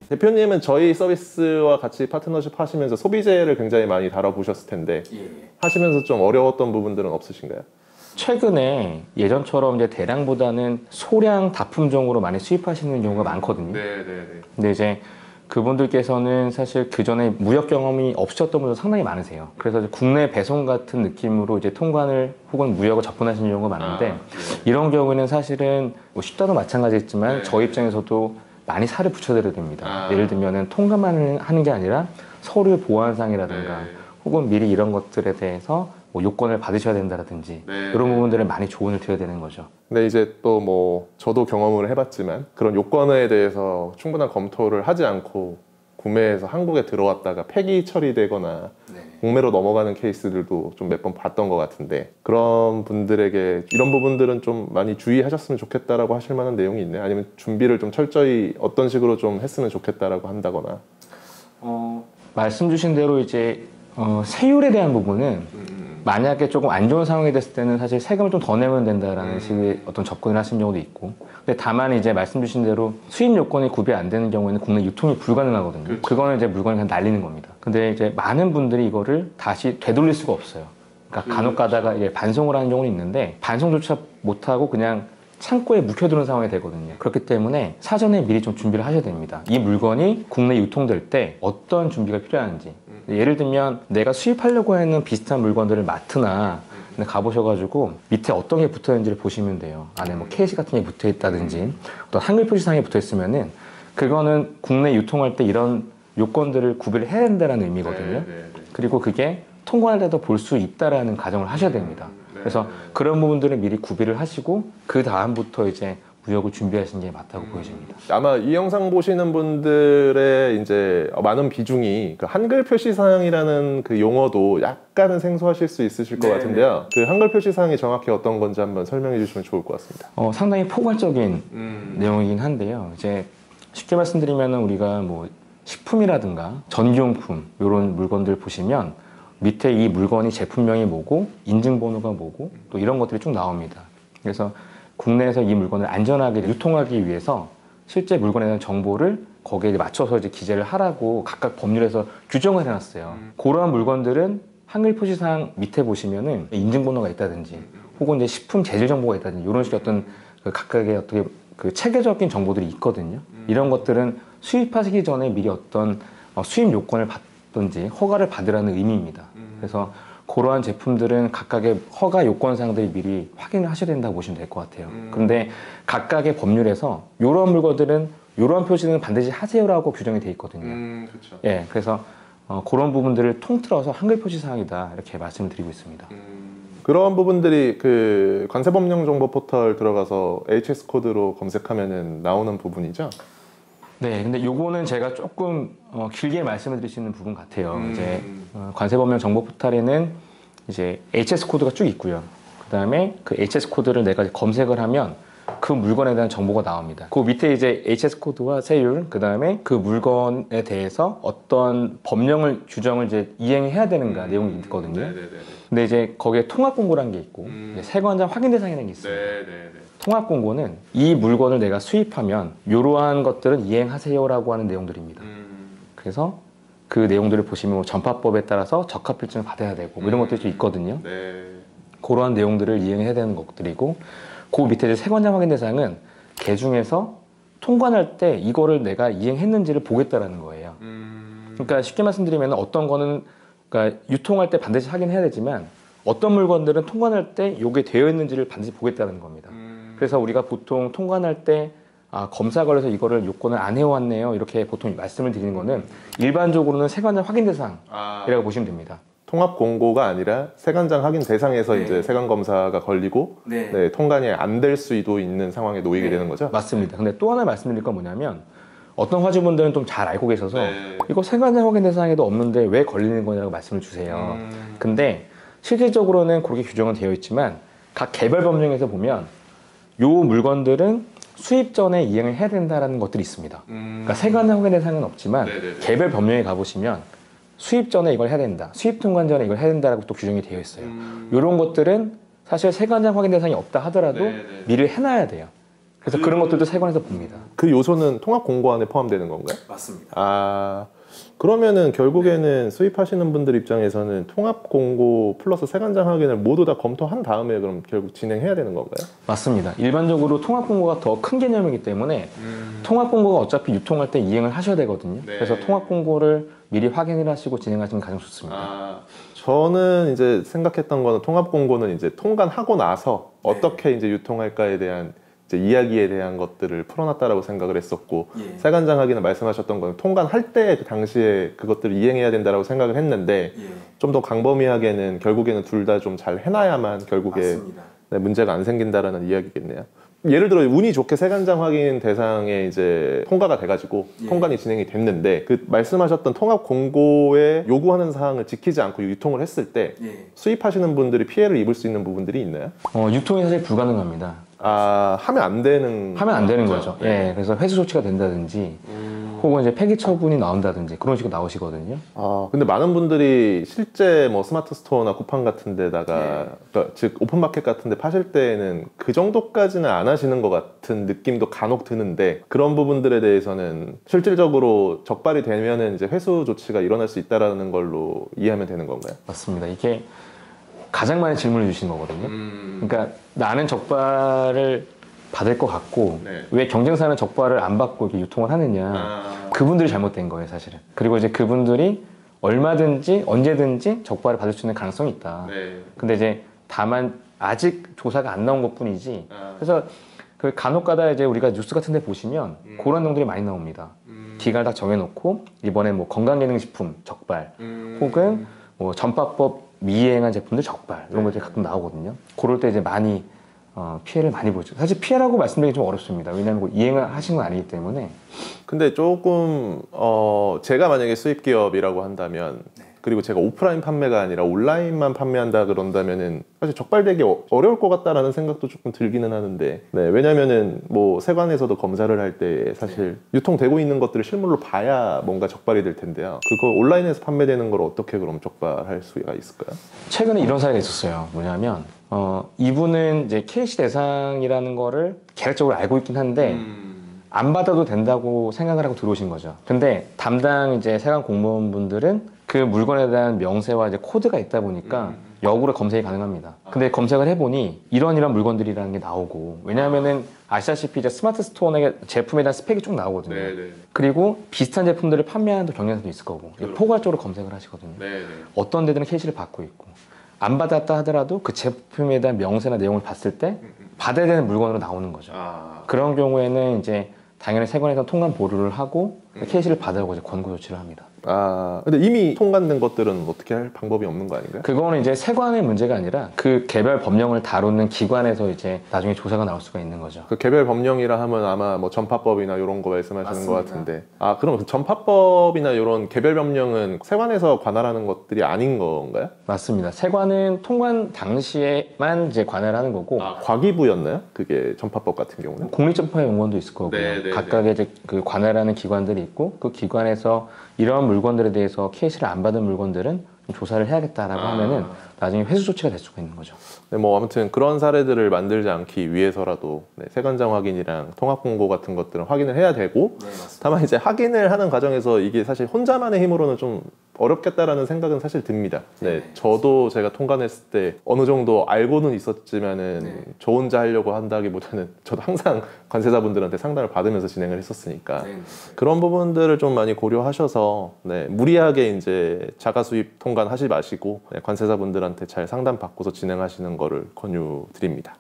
대표님은 저희 서비스와 같이 파트너십 하시면서 소비재를 굉장히 많이 다뤄보셨을 텐데 하시면서 좀 어려웠던 부분들은 없으신가요? 최근에 예전처럼 이제 대량보다는 소량 다품종으로 많이 수입하시는 경우가 많거든요. 근데 이제 그분들께서는 사실 그 전에 무역 경험이 없으셨던 분들 상당히 많으세요. 그래서 이제 국내 배송 같은 느낌으로 이제 통관을 혹은 무역을 접근하시는 경우가 많은데 이런 경우에는 사실은 뭐 쉽다도 마찬가지겠지만 저희 입장에서도 많이 살을 붙여드려야 됩니다. 예를 들면은 통관만 하는 게 아니라 서류 보안상이라든가 혹은 미리 이런 것들에 대해서 뭐 요건을 받으셔야 된다라든지 이런 부분들을 많이 조언을 드려야 되는 거죠. 근데 이제 또 뭐 저도 경험을 해봤지만 그런 요건에 대해서 충분한 검토를 하지 않고 구매해서 한국에 들어왔다가 폐기 처리되거나 공매로 넘어가는 케이스들도 좀 몇 번 봤던 것 같은데 그런 분들에게 이런 부분들은 좀 많이 주의하셨으면 좋겠다라고 하실 만한 내용이 있나요? 아니면 준비를 좀 철저히 어떤 식으로 좀 했으면 좋겠다라고 한다거나? 말씀 주신 대로 이제 세율에 대한 부분은 만약에 조금 안 좋은 상황이 됐을 때는 사실 세금을 좀 더 내면 된다라는 식의 어떤 접근을 하시는 경우도 있고, 근데 다만 이제 말씀 주신 대로 수입 요건이 구비 안 되는 경우에는 국내 유통이 불가능하거든요. 그거는 이제 물건을 그냥 날리는 겁니다. 근데 이제 많은 분들이 이거를 다시 되돌릴 수가 없어요. 그러니까 간혹 가다가 이제 반송을 하는 경우는 있는데 반송조차 못하고 그냥 창고에 묵혀두는 상황이 되거든요. 그렇기 때문에 사전에 미리 좀 준비를 하셔야 됩니다. 이 물건이 국내 유통될 때 어떤 준비가 필요한지. 예를 들면 내가 수입하려고 하는 비슷한 물건들을 마트나 가보셔가지고 밑에 어떤 게 붙어 있는지를 보시면 돼요. 안에 뭐 케이스 같은 게 붙어 있다든지 어떤 한글 표시상에 붙어 있으면은 그거는 국내 유통할 때 이런 요건들을 구비를 해야 된다는 의미거든요. 그리고 그게 통관할 때도 볼 수 있다라는 가정을 하셔야 됩니다. 그래서 그런 부분들을 미리 구비를 하시고 그 다음부터 이제 무역을 준비하시는 게 맞다고 보여집니다. 아마 이 영상 보시는 분들의 이제 많은 비중이 그 한글 표시사항이라는 그 용어도 약간은 생소하실 수 있으실 것 같은데요. 그 한글 표시사항이 정확히 어떤 건지 한번 설명해 주시면 좋을 것 같습니다. 상당히 포괄적인 내용이긴 한데요. 이제 쉽게 말씀드리면 우리가 뭐 식품이라든가 전기용품 이런 물건들 보시면 밑에 이 물건이 제품명이 뭐고 인증번호가 뭐고 또 이런 것들이 쭉 나옵니다. 그래서 국내에서 이 물건을 안전하게 유통하기 위해서 실제 물건에 대한 정보를 거기에 맞춰서 이제 기재를 하라고 각각 법률에서 규정을 해놨어요. 그러한 물건들은 한글 표시상 밑에 보시면은 인증번호가 있다든지 혹은 이제 식품 재질 정보가 있다든지 이런 식의 어떤 그 각각의 어떻게 그 체계적인 정보들이 있거든요. 이런 것들은 수입하시기 전에 미리 어떤 수입 요건을 받든지 허가를 받으라는 의미입니다. 그래서 그러한 제품들은 각각의 허가 요건사항들이 미리 확인을 하셔야 된다고 보시면 될 것 같아요. 그런데 각각의 법률에서 이런 물건들은 이러한 표시는 반드시 하세요라고 규정이 돼 있거든요. 그렇죠. 예, 그래서 그런 부분들을 통틀어서 한글 표시사항이다 이렇게 말씀을 드리고 있습니다. 그런 부분들이 그 관세법령 정보 포털 들어가서 HS 코드로 검색하면은 나오는 부분이죠? 네, 근데 요거는 제가 조금 길게 말씀을 드릴 수 있는 부분 같아요. 이제 관세법령 정보 포털에는 이제 HS 코드가 쭉 있고요. 그 다음에 그 HS 코드를 내가 검색을 하면 그 물건에 대한 정보가 나옵니다. 그 밑에 이제 HS 코드와 세율, 그 다음에 그 물건에 대해서 어떤 법령을 규정을 이제 이행해야 되는가 내용이 있거든요. 근데 이제 거기에 통합 공고라는 게 있고 세관장 확인 대상이라는 게 있어요. 통합 공고는 이 물건을 내가 수입하면 이러한 것들은 이행하세요라고 하는 내용들입니다. 그래서 그 내용들을 보시면 뭐 전파법에 따라서 적합필증을 받아야 되고 뭐 이런 것들이 좀 있거든요. 그러한 내용들을 이행해야 되는 것들이고 그 밑에 이제 세관장 확인 대상은 개 중에서 통관할 때 이거를 내가 이행했는지를 보겠다라는 거예요. 그러니까 쉽게 말씀드리면 어떤 거는 그러니까 유통할 때 반드시 확인해야 되지만 어떤 물건들은 통관할 때 이게 되어 있는지를 반드시 보겠다는 겁니다. 그래서 우리가 보통 통관할 때 검사 걸려서 이거를 요건을 안 해왔네요 이렇게 보통 말씀을 드리는 거는 일반적으로는 세관장 확인 대상이라고 보시면 됩니다. 통합 공고가 아니라 세관장 확인 대상에서 이제 세관 검사가 걸리고 통관이 안 될 수도 있는 상황에 놓이게 되는 거죠? 맞습니다. 근데 또 하나 말씀드릴 건 뭐냐면 어떤 화주분들은 좀 잘 알고 계셔서 이거 세관장 확인 대상에도 없는데 왜 걸리는 거냐고 말씀을 주세요. 근데 실질적으로는 그렇게 규정은 되어 있지만 각 개별 법령에서 보면 요 물건들은 수입 전에 이행을 해야 된다는 것들이 있습니다. 그러니까 세관장 확인 대상은 없지만 개별 법령에 가보시면 수입 전에 이걸 해야 된다, 수입 통관 전에 이걸 해야 된다라고 또 규정이 되어 있어요. 이런 것들은 사실 세관장 확인 대상이 없다 하더라도 미리 해놔야 돼요. 그래서 그런 것들도 세관에서 봅니다. 그 요소는 통합 공고 안에 포함되는 건가요? 맞습니다. 아, 그러면은 결국에는 수입하시는 분들 입장에서는 통합 공고 플러스 세관장 확인을 모두 다 검토한 다음에 그럼 결국 진행해야 되는 건가요? 맞습니다. 일반적으로 통합 공고가 더 큰 개념이기 때문에 통합 공고가 어차피 유통할 때 이행을 하셔야 되거든요. 네. 그래서 통합 공고를 미리 확인을 하시고 진행하시면 가장 좋습니다. 저는 이제 생각했던 거는 통합 공고는 이제 통관하고 나서 네. 어떻게 이제 유통할까에 대한 이제 이야기에 대한 것들을 풀어놨다라고 생각을 했었고, 예. 세관장 확인을 말씀하셨던 거는 통관할 때 그 당시에 그것들을 이행해야 된다라고 생각을 했는데, 예. 좀 더 광범위하게는 결국에는 둘 다 좀 잘 해놔야만 결국에 맞습니다. 네, 문제가 안 생긴다라는 이야기겠네요. 예를 들어 운이 좋게 세관장 확인 대상에 이제 통과가 돼가지고 예. 통관이 진행이 됐는데, 그 말씀하셨던 통합 공고에 요구하는 사항을 지키지 않고 유통을 했을 때 예. 수입하시는 분들이 피해를 입을 수 있는 부분들이 있나요? 유통이 사실 불가능합니다. 아, 하면 안 되는 거죠. 예, 그래서 회수 조치가 된다든지 혹은 이제 폐기 처분이 나온다든지 그런 식으로 나오시거든요. 아, 근데 많은 분들이 실제 뭐 스마트 스토어나 쿠팡 같은 데다가 그러니까 즉 오픈마켓 같은 데 파실 때에는 그 정도까지는 안 하시는 것 같은 느낌도 간혹 드는데, 그런 부분들에 대해서는 실질적으로 적발이 되면은 이제 회수 조치가 일어날 수 있다라는 걸로 이해하면 되는 건가요? 맞습니다. 이게 가장 많이 질문을 주시는 거거든요. 그러니까 나는 적발을 받을 것 같고 네. 왜 경쟁사는 적발을 안 받고 이렇게 유통을 하느냐. 그분들이 잘못된 거예요, 사실은. 그리고 이제 그분들이 얼마든지 언제든지 적발을 받을 수 있는 가능성이 있다. 네. 근데 이제 다만 아직 조사가 안 나온 것 뿐이지. 그래서 그 간혹가다 이제 우리가 뉴스 같은 데 보시면 그런 내용들이 많이 나옵니다. 기간을 딱 정해놓고 이번에 뭐 건강기능식품 적발 혹은 뭐 전파법 미이행한 제품들 적발 이런 것들이 가끔 나오거든요. 그럴 때 이제 많이 피해를 많이 보죠. 사실 피해라고 말씀드리기 좀 어렵습니다. 왜냐하면 뭐 이행을 하신 건 아니기 때문에. 근데 조금 제가 만약에 수입 기업이라고 한다면, 그리고 제가 오프라인 판매가 아니라 온라인만 판매한다 그런다면은 사실 적발되기 어려울 것 같다라는 생각도 조금 들기는 하는데, 네, 왜냐면은 뭐 세관에서도 검사를 할 때 사실 유통되고 있는 것들을 실물로 봐야 뭔가 적발이 될 텐데요. 그거 온라인에서 판매되는 걸 어떻게 그럼 적발할 수가 있을까요? 최근에 이런 사례가 있었어요. 뭐냐면 이분은 이제 KC 대상이라는 거를 계획적으로 알고 있긴 한데 안 받아도 된다고 생각을 하고 들어오신 거죠. 근데 담당 이제 세관 공무원분들은 그 물건에 대한 명세와 이제 코드가 있다 보니까 역으로 검색이 가능합니다. 근데 검색을 해보니 이런 물건들이라는 게 나오고, 왜냐하면은 아시다시피 이제 스마트 스토어의 제품에 대한 스펙이 쭉 나오거든요. 네네. 그리고 비슷한 제품들을 판매하는 또 경쟁사도 있을 거고, 포괄적으로 검색을 하시거든요. 네네. 어떤 데들은 캐시를 받고 있고, 안 받았다 하더라도 그 제품에 대한 명세나 내용을 봤을 때 받아야 되는 물건으로 나오는 거죠. 그런 경우에는 이제 당연히 세관에서 통관 보류를 하고 캐시를 받으라고 이제 권고 조치를 합니다. 근데 이미 통관된 것들은 어떻게 할 방법이 없는 거 아닌가요? 그거는 이제 세관의 문제가 아니라 그 개별 법령을 다루는 기관에서 이제 나중에 조사가 나올 수가 있는 거죠. 그 개별 법령이라 하면 아마 뭐 전파법이나 이런 거 말씀하시는 맞습니다. 것 같은데, 그럼 그 전파법이나 이런 개별 법령은 세관에서 관할하는 것들이 아닌 건가요? 맞습니다. 세관은 통관 당시에만 이제 관할하는 거고, 과기부였나요? 그게 전파법 같은 경우는? 공립점파연구원도 있을 거고요. 네. 각각의 이제 그 관할하는 기관들이 있고, 그 기관에서 이런 물건들에 대해서 KC를 안 받은 물건들은 좀 조사를 해야겠다라고 하면은 나중에 회수 조치가 될 수가 있는 거죠. 네, 뭐 아무튼 그런 사례들을 만들지 않기 위해서라도 세관장 확인이랑 통합 공고 같은 것들은 확인을 해야 되고, 다만 이제 확인을 하는 과정에서 이게 사실 혼자만의 힘으로는 좀 어렵겠다라는 생각은 사실 듭니다. 저도 제가 통관했을 때 어느 정도 알고는 있었지만은 저 혼자 하려고 한다기보다는 저도 항상 관세자분들한테 상담을 받으면서 진행을 했었으니까 그런 부분들을 좀 많이 고려하셔서 무리하게 이제 자가 수입 통관하지 마시고 관세자분들한테 잘 상담 받고서 진행하시는 거를 권유드립니다.